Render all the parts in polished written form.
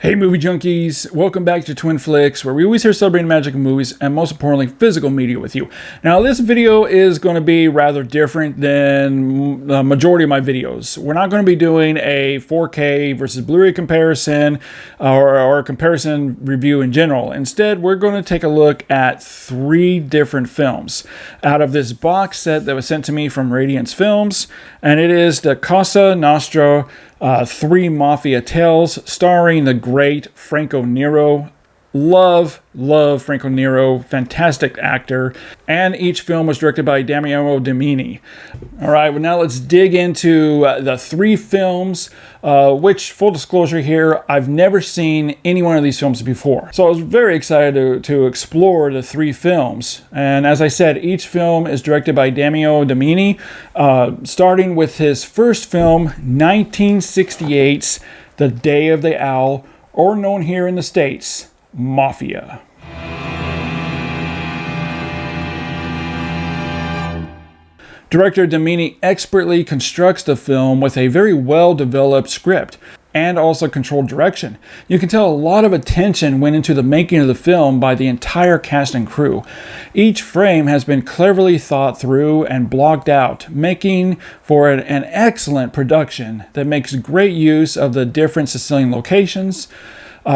Hey movie junkies, welcome back to Twin Flicks, where we always here celebrating the magic of movies and most importantly physical media with you. Now this video is going to be rather different than the majority of my videos. We're not going to be doing a 4K versus Blu-ray comparison or a comparison review in general. Instead, we're going to take a look at 3 different films out of this box set that was sent to me from Radiance Films, and it is the Cosa, Nostra, 3 Mafia tales starring the great Franco Nero. Love Franco Nero, fantastic actor, and each film was directed by Damiano Domini. All right, well now let's dig into the 3 films, which, full disclosure here, I've never seen any one of these films before. So I was very excited to explore the 3 films. And as I said, each film is directed by Damiano Domini, starting with his first film, 1968's The Day of the Owl, or known here in the States, Mafia. Director Domini expertly constructs the film with a very well-developed script and also controlled direction. You can tell a lot of attention went into the making of the film by the entire cast and crew. Each frame has been cleverly thought through and blocked out, making for an excellent production that makes great use of the different Sicilian locations.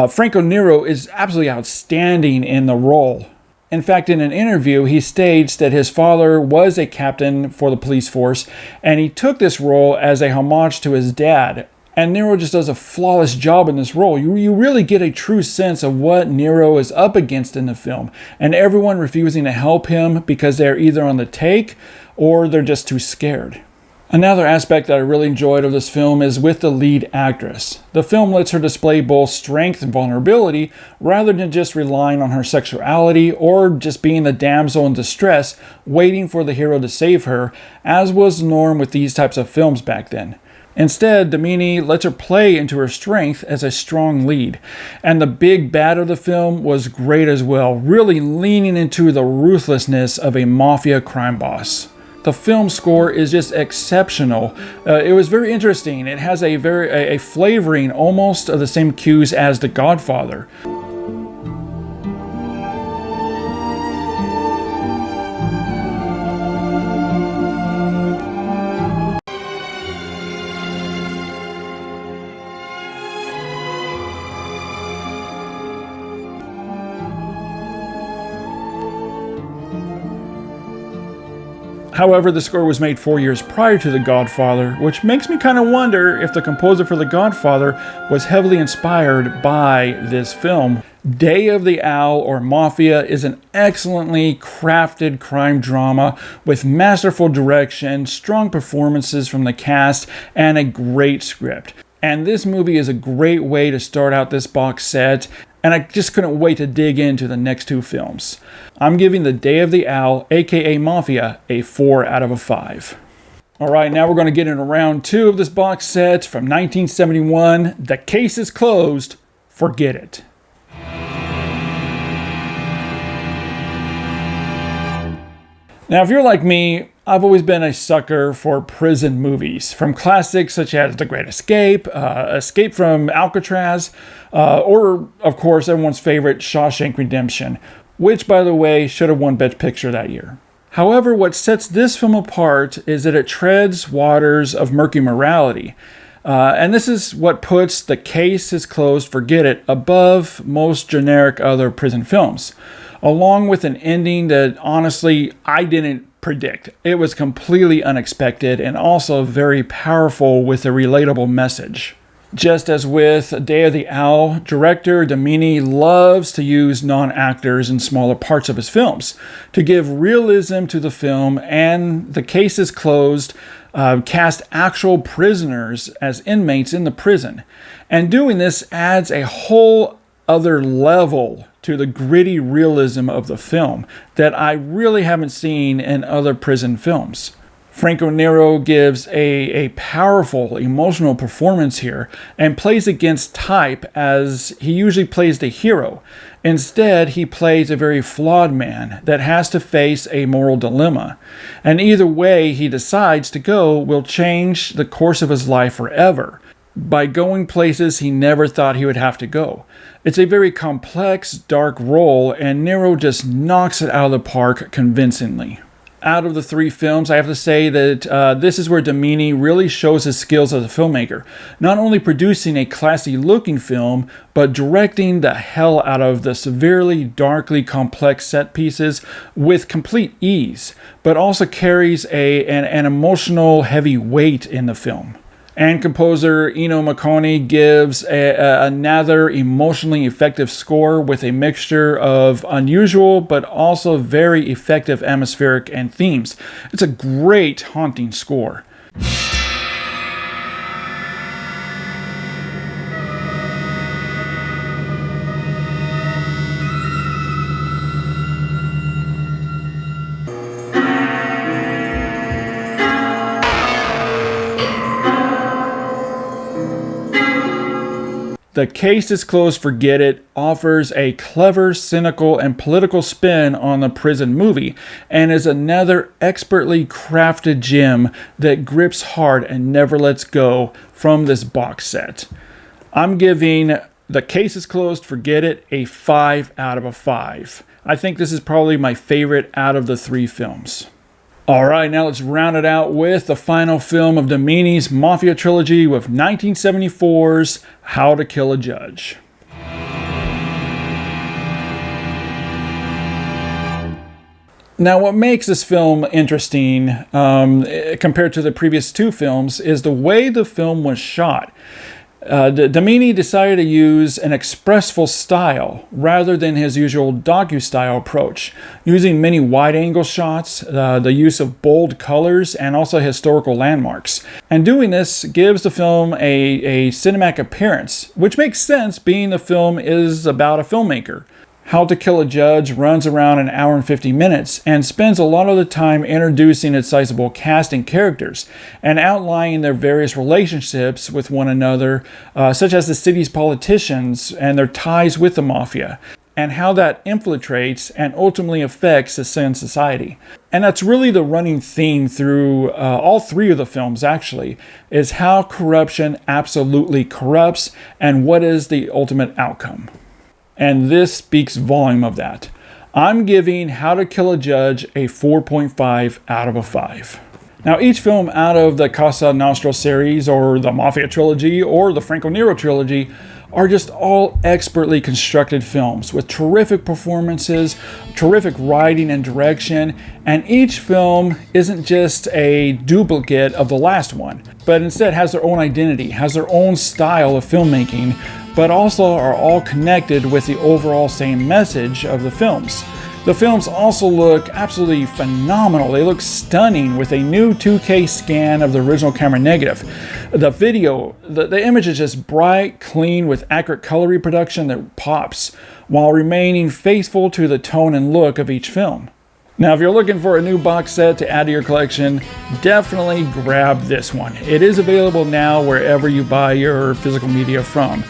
Franco Nero is absolutely outstanding in the role. In fact, in an interview, he states that his father was a captain for the police force, and he took this role as a homage to his dad. And Nero just does a flawless job in this role. You really get a true sense of what Nero is up against in the film, and everyone refusing to help him because they're either on the take or they're just too scared. Another aspect that I really enjoyed of this film is with the lead actress. The film lets her display both strength and vulnerability rather than just relying on her sexuality or just being the damsel in distress waiting for the hero to save her, as was the norm with these types of films back then. Instead, Domini lets her play into her strength as a strong lead. And the big bad of the film was great as well, really leaning into the ruthlessness of a mafia crime boss. The film score is just exceptional. It was very interesting. It has a flavoring almost of the same cues as The Godfather. However, the score was made 4 years prior to The Godfather, which makes me kind of wonder if the composer for The Godfather was heavily inspired by this film. Day of the Owl, or Mafia, is an excellently crafted crime drama with masterful direction, strong performances from the cast, and a great script. And this movie is a great way to start out this box set, and I just couldn't wait to dig into the next 2 films. I'm giving The Day of the Owl, aka Mafia, a 4 out of 5. Alright, now we're going to get into round 2 of this box set from 1971. The Case is Closed, Forget It. Now, if you're like me, I've always been a sucker for prison movies, from classics such as The Great Escape, Escape from Alcatraz, or, of course, everyone's favorite Shawshank Redemption, which, by the way, should have won Best Picture that year. However, what sets this film apart is that it treads waters of murky morality. And this is what puts The Case is Closed, Forget It above most generic other prison films, along with an ending that, honestly, I didn't predict. It was completely unexpected and also very powerful with a relatable message. Just as with Day of the Owl, director Domini loves to use non-actors in smaller parts of his films to give realism to the film, and The Case is Closed cast actual prisoners as inmates in the prison. And doing this adds a whole other level to the gritty realism of the film that I really haven't seen in other prison films. Franco Nero gives a powerful emotional performance here and plays against type, as he usually plays the hero. Instead, he plays a very flawed man that has to face a moral dilemma. And either way he decides to go will change the course of his life forever, by going places he never thought he would have to go. It's a very complex, dark role, and Nero just knocks it out of the park convincingly. Out of the three films, I have to say that this is where Domini really shows his skills as a filmmaker. Not only producing a classy looking film, but directing the hell out of the severely, darkly complex set pieces with complete ease, but also carries an emotional heavy weight in the film. And composer Ennio Morricone gives another emotionally effective score with a mixture of unusual but also very effective atmospheric and themes. It's a great haunting score. The Case is Closed, Forget It offers a clever, cynical, and political spin on the prison movie, and is another expertly crafted gem that grips hard and never lets go from this box set. I'm giving The Case is Closed, Forget It a 5 out of 5. I think this is probably my favorite out of the three films. Alright, now let's round it out with the final film of Domini's Mafia trilogy with 1974's How to Kill a Judge. Now, what makes this film interesting compared to the previous two films is the way the film was shot. Domini decided to use an expressful style rather than his usual docu-style approach, using many wide-angle shots, the use of bold colors, and also historical landmarks. And doing this gives the film a cinematic appearance, which makes sense being the film is about a filmmaker. How to Kill a Judge runs around an hour and 50 minutes and spends a lot of the time introducing its sizable cast and characters and outlining their various relationships with one another, such as the city's politicians and their ties with the Mafia, and how that infiltrates and ultimately affects the Sin society. And that's really the running theme through all three of the films, actually, is how corruption absolutely corrupts and what is the ultimate outcome. And this speaks volume of that. I'm giving How to Kill a Judge a 4.5 out of 5. Now, each film out of the Cosa Nostra series, or the Mafia trilogy, or the Franco Nero trilogy, are just all expertly constructed films with terrific performances, terrific writing and direction, and each film isn't just a duplicate of the last one, but instead has their own identity, has their own style of filmmaking, but also are all connected with the overall same message of the films. The films also look absolutely phenomenal. They look stunning with a new 2K scan of the original camera negative. The video, the image is just bright, clean, with accurate color reproduction that pops, while remaining faithful to the tone and look of each film. Now, if you're looking for a new box set to add to your collection, definitely grab this one. It is available now wherever you buy your physical media from.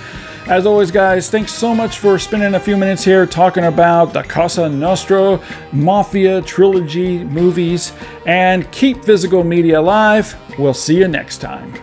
As always, guys, thanks so much for spending a few minutes here talking about the Cosa Nostra Mafia trilogy movies, and keep physical media alive. We'll see you next time.